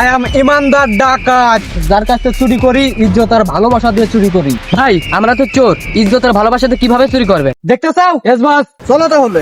I am ইমানদার ডাকাত, যার কাছে চুরি করি ইজ্জত আর ভালোবাসা দিয়ে চুরি করি। ভাই আমরা তো চোর, ইজ্জত আর ভালোবাসাতে কিভাবে চুরি করবে? দেখতে চাও? এস বাস, চলো তাহলে।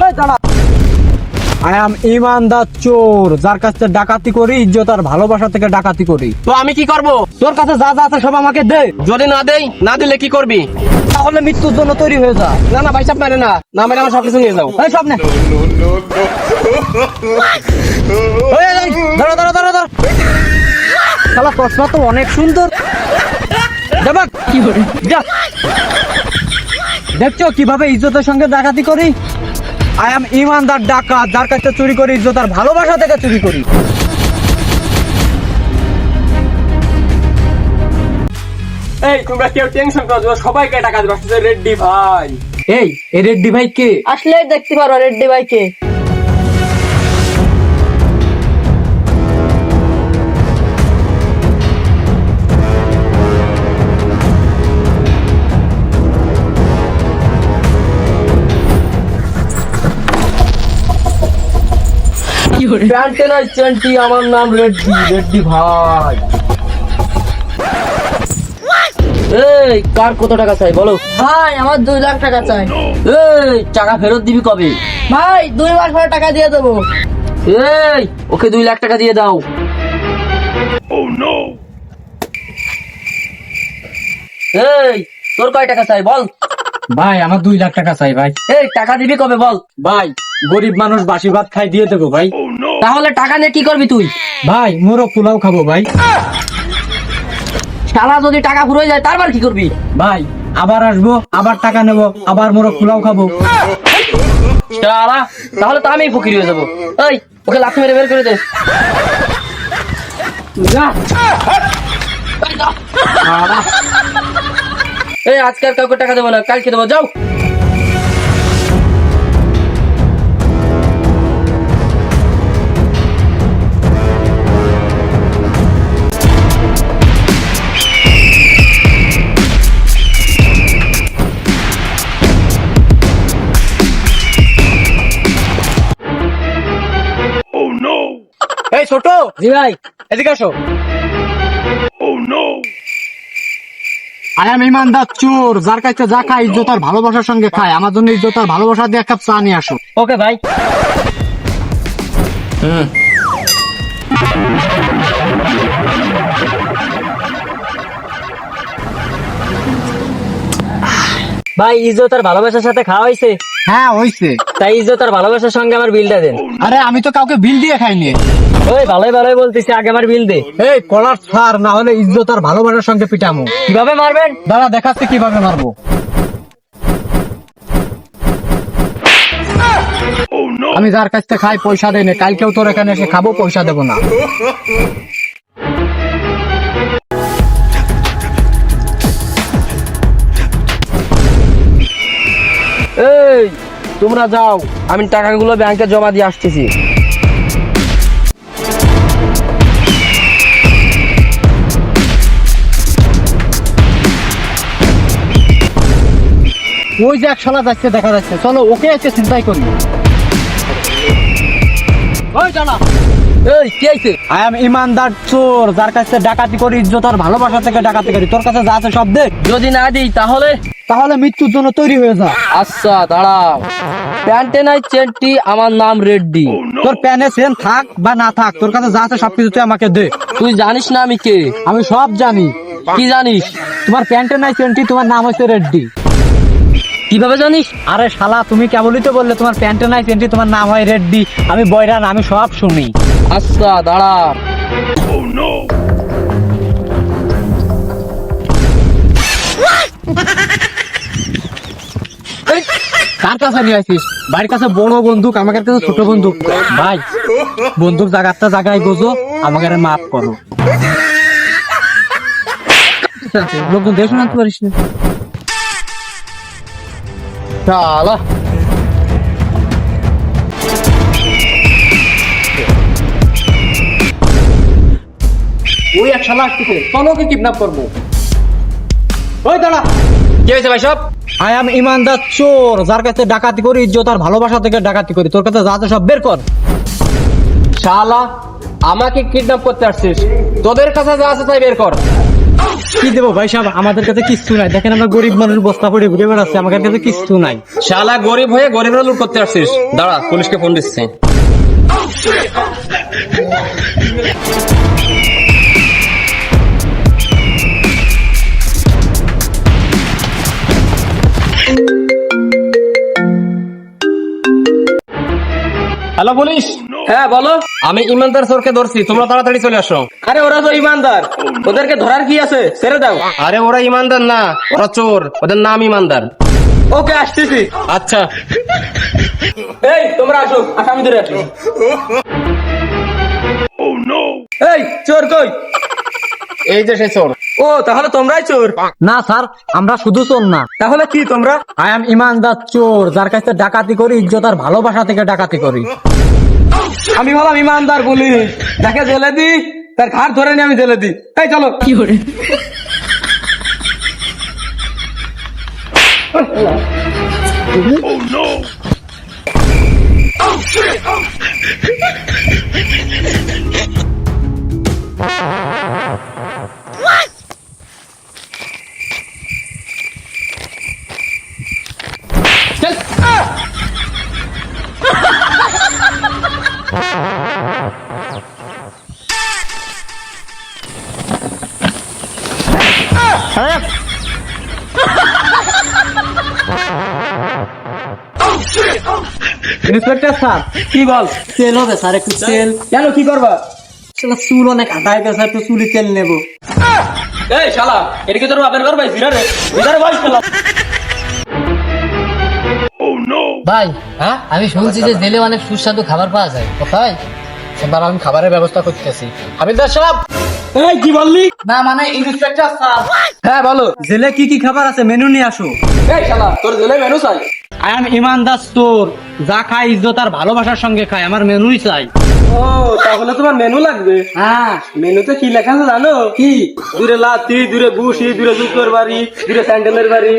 ওই দাঁড়া। আই এম ইমানদার চোর, যার কাছে ডাকাতি করি ইজ্জত আর ভালোবাসা থেকে ডাকাতি করি। তো আমি কি করব? তোর কাছে যা যা আছে সব আমাকে দে। যদি না দেই, না দিলে কি করবি? তাহলে মৃত্যুর জন্য তৈরি হয়ে যা। না না ভাই সাহেব, মেরে না, না মেরে আমার সবকিছু নিয়ে যাও। এই সব নে। এই, এই, দাঁড়া দাঁড়া দাঁড়া দাঁড়া। শালা প্রশ্ন তো অনেক সুন্দর। দেবাক কি করে যা। দেখছো কিভাবে ইজ্জতের সঙ্গে ডাকাতি করি? আই এম ইমানদার ডাকাত, যার কাছে চুরি করি ইজ্জত আর ভালোবাসা থেকে চুরি করি। এই তোমরা কেউ টেনশন করো, সবাইকে টাকা দিবা, রেড্ডি ভাই। এই রেড্ডি ভাই কে? আসলে দেখতে পারো রেড্ডি ভাইকে। প্যান্টে নাই চেন্টি, আমার নাম রেড্ডি, রেড্ডি ভাই। এই কার কত টাকা চাই বলো? ভাই আমার 2 লাখ টাকা চাই। এই টাকা ফেরত দিবি কবে? ভাই 2 মাস পরে টাকা দিয়ে দেবো। এই ওকে 2 লাখ টাকা দিয়ে দাও। এই তোর কয় টাকা চাই বল? ভাই আমার 2 লাখ টাকা চাই ভাই। এই টাকা দিবি কবে বল? ভাই গরিব মানুষ বাসি ভাত খাই দিয়ে দেবো ভাই। তাহলে টাকা নিয়ে কি করবি তুই? ভাই মোরগ পোলাও খাবো ভাই। শালা যদি টাকা ফুরিয়ে যায় তারপর কি করবি? ভাই আবার আসবো, আবার টাকা নেবো, আবার মোরগ পোলাও খাবো। শালা তাহলে তো আমি ফকির হয়ে যাবো। এই ওকে লাথি মেরে বের করে দে। যা। শালা। এই আজকে আর কাউকে টাকা দেবো না, কালকে দেবো, যাও। এই ছোট, জি ভাই। এদিকে আসো। আই এম ইমানদার চোর, যার কাছে যা খায় ইজ্জত আর ভালোবাসার সঙ্গে খায়। আমার জন্য ইজ্জত আর ভালোবাসা দিয়ে এক কাপ চা নিয়ে আসো। ওকে ভাই। ভাই ইজ্জত আর ভালোবাসার সাথে খাওয়া হয়েছে? হ্যাঁ হইছে। তাই ইজ্জত আর ভালোবাসার সঙ্গে আমার বিলটা দেন। আরে আমি তো কাউকে বিল দিয়ে খাইনি। ওই ভালোই ভালোই বলতেছি, আগে আমার বিল দে। এই কলার ছাড়, না হলে ইজ্জত আর ভালোবাসার সঙ্গে পিটামো। কিভাবে মারবেন? দাঁড়া দেখাচ্ছে কিভাবে মারবো। আমি যার কাছ থেকে খাই পয়সা দেয় না, কালকেও তোর এখানে এসে খাবো, পয়সা দেবো না। এই তোমরা যাও, আমি টাকাগুলো ব্যাংকে জমা দিয়ে আসতেছি। ওই যে এক শালা যাচ্ছে, দেখা যাচ্ছে, চলো ওকে এসে চিন্তাই করি। ওই জানা। এই কি আইছে? আই এম ইমানদার চোর, যার কাছে ডাকাতি করি ইজ্জত আর ভালোবাসা থেকে ডাকাতি করি। তোর কাছে যা আছে সব দে। যদি না দিই তাহলে? তাহলে মৃত্যুর জন্য তৈরি হয়ে যা। আচ্ছা দাঁড়াও। প্যান্টে নাই চেন্টি, আমার নাম রেড্ডি। তোর প্যানে চেন থাক বা না থাক, তোর কাছে যা আছে সবকিছু তুই আমাকে দে। তুই জানিস না আমি কে? আমি সব জানি। কি জানিস? তোমার প্যান্টে নাই চেনটি, তোমার নাম হচ্ছে রেড্ডি। কিভাবে জানিস? আরে শালা তুমি কেবলই তো বললে তোমার প্যান্টে নাই চেনটি, তোমার নাম হয় রেড্ডি। আমি বয়রান, আমি সব শুনি। আচ্ছা দাঁড়া। কার কাছে নিয়ে আসিস? বাড়ির কাছে বড় বন্দুক, আমাদের কাছে ছোট বন্দুক। ভাই বন্দুক জায়গাটা জায়গায় গোজো, আমাকে মাফ করো। লোকজন দেখে শোনাতে পারিস না। শালা ওই এক শালা আসতেছে, চলো ওকে কিডন্যাপ করবো। ওই দাঁড়া, কি হয়েছে ভাই সব? আই এম ইমানদার চোর, যার কাছে ডাকাতি করি, ইজ্জত আর ভালোবাসা থেকে ডাকাতি করি। তোর কাছে যা আছে সব বের কর। শালা, আমাকে কিডন্যাপ করতে আসছিস, তোদের কাছে যা আছে তাই বের কর। কি দেবো ভাই সাহেব, আমাদের কাছে কিচ্ছু নাই। দেখেন আমরা গরিব মানুষ, বস্তা পড়ে ঘুরে বেড়াচ্ছি, আমাদের কাছে কিচ্ছু নাই। শালা গরিব হয়ে গরিবরা লুট করতে আসছিস। দাঁড়া, পুলিশকে ফোন দিচ্ছি। Hello police. হ্যাঁ বলো। আমি ইমানদার চোরকে ধরছি, তোমরা তাড়াতাড়ি চলে আসো। আরে ওরা তো ইমানদার, ওদেরকে ধরার কি আছে, ছেড়ে দাও। আরে ওরা ইমানদার না, ওরা চোর, ওদের নাম ইমানদার। ওকে, আসতেছি। আচ্ছা, এই তোমরা আসো, আসামি ধরে আসো। এই চোর কই? এই যে সে চোর। ও, তাহলে তোমরাই চোর? না স্যার, আমরা শুধু চোর না। তাহলে কি তোমরা? আই এম ইমানদার চোর, যার কাছে ডাকাতি করি, ইজ্জত আর ভালোবাসা থেকে ডাকাতি করি। আমি বললাম ইমানদার পুলিশ, যাকে জেলে দি তার ঘাট ধরে নিয়ে আমি জেলে দি। এই চলো। কি করে? ইন্সপেক্টর স্যার, কি বল? তেল হবে স্যার, একটু তেল। কেন, কি করবা? শালা চুল অনেক হাঁটাই গেছে, একটু চুলি তেল নেবো। এই শালা, এটা কি তোর বাপের ঘর পাইছি রে? ভিতরে বস শালা। ভাই, হ্যাঁ আমি শুনছি যে জেলে অনেক সুস্বাদু খাবার পাওয়া যায়, কোথায়? এবার আমি খাবারের ব্যবস্থা করতেছি। হাবিলদার সাহেব। এই কি বললি? না মানে ইন্সপেক্টর স্যার। হ্যাঁ বলো। জেলে কি কি খাবার আছে মেনু নিয়ে আসো। এই শালা, তোর জেলে মেনু চাই? আই এম ইমানদার চোর, যা খাই ইজ্জত আর ভালোবাসার সঙ্গে খাই, আমার মেনুই চাই। ও, তাহলে তোমার মেনু লাগবে? হ্যাঁ। মেনুতে কি লেখা আছে জানো? কি? দূরে লাতি, দূরে বুসি, দূরে জুতোর বাড়ি, দূরে স্যান্ডেলের বাড়ি।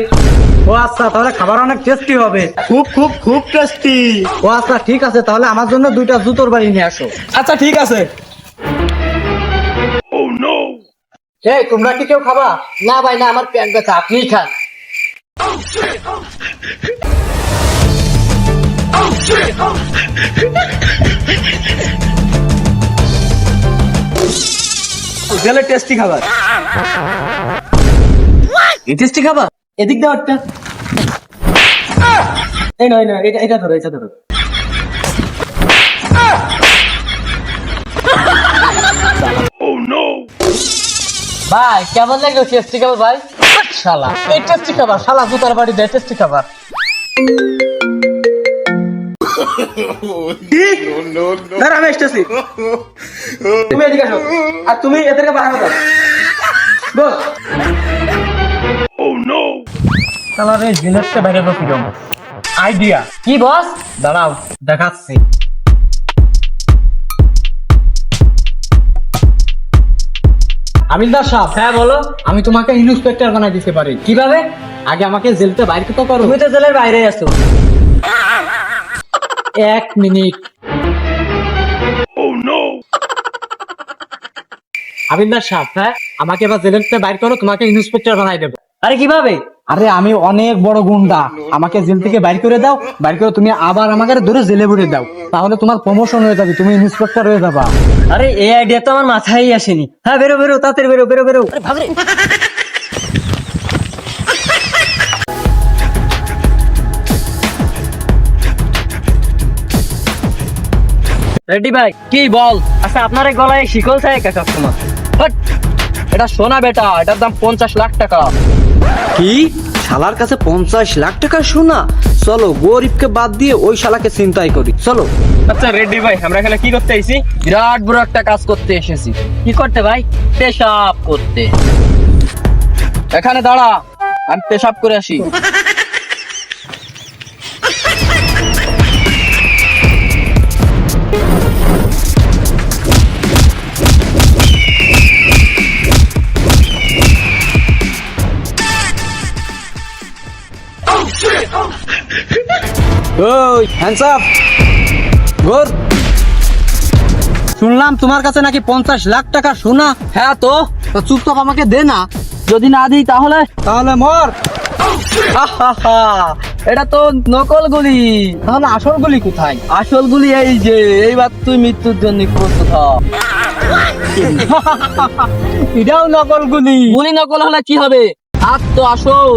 ও আচ্ছা, তাহলে খাবার অনেক টেস্টি হবে। খুব খুব খুব টেস্টি। ও আচ্ছা, ঠিক আছে, তাহলে আমার জন্য 2টা জুতোর বাড়ি নিয়ে আসো। আচ্ছা ঠিক আছে। এই তোমরা কি কেউ খাবা? না ভাই না, আমার প্যান্ট ব্যথা, আপনিই খান। জেলে টেস্টি খাবার। এই টেস্টি খাবার? এদিক দাও একটা। এই নয় না, এটা ধরো, এটা ধরো। ভাই কেমন লাগলো টেস্টি খাবার ভাই? শালা এই টেস্টি খাবার, শালা জুতার বাড়ি দেয় টেস্টি খাবার। দাঁড়া, আমি এসতেছি। তুমি এদিকে আসো, আর তুমি এদেরকে বাহানো দাও। বল। তাহলে এই জিনিসটা বাইরে কিরকম আইডিয়া? কি বস? দাঁড়াও দেখাচ্ছি। হাবিলদার সাহেব। হ্যাঁ বলো। আমি তোমাকে ইন্সপেক্টর বানাই দিতে পারি। কিভাবে? আগে আমাকে জেলতে বাইরে তো করো। তুমি তো জেলের বাইরে আছো। 1 মিনিট। হাবিলদার সাহেব, হ্যাঁ আমাকে এবার জেলের থেকে বাইর করো, তোমাকে ইন্সপেক্টর বানাই দেবো। আরে কিভাবে? আরে আমি অনেক বড় গুন্ডা, আমাকে জেল থেকে বাইর করে দাও, বাইর করে তুমি আবার আমাকে ধরে জেলে ভরে দাও, তাহলে তোমার প্রমোশন হয়ে যাবে, তুমি ইন্সপেক্টর হয়ে যাবা। আরে এই আইডিয়া তো আমার মাথায় আসেনি। হ্যাঁ বেরো বেরো, তাড়াতাড়ি বেরো বেরো বেরো। আরে ভাগ রে। রেডি ভাই? কি বল? আচ্ছা আপনার এই গলায় শিকল চাই কাকা তোমার? হাট! এটা সোনা বেটা, এটার দাম 50 লাখ টাকা। কি? শালার কাছে 50 লাখ টাকা সোনা? চলো গরিবকে বাদ দিয়ে ওই শালাকে চিন্তাই করি, চলো। আচ্ছা রেডি ভাই, আমরা এখানে কি করতে আইছি? বিরাট বড় একটা কাজ করতে এসেছি। কি করতে ভাই? পেশাব করতে। এখানে দাঁড়া, আমি পেশাব করে আসি। ওই হ্যান্ডস আপ গোর। শুনলাম তোমার কাছে নাকি 50 লাখ টাকা সোনা। হ্যাঁ তো চুপচাপ আমাকে দে না, যদি না দিই তাহলে তাহলে মর। আহাহা, এটা তো নকল গুলি। তাহলে আসল গুলি কোথায়? আসল গুলি এই যে, এইবার তুই মৃত্যুর জন্য প্রস্তুত হ। এটাও নকল গুলি। গুলি নকল হলে কি হবে? আর তো আসল।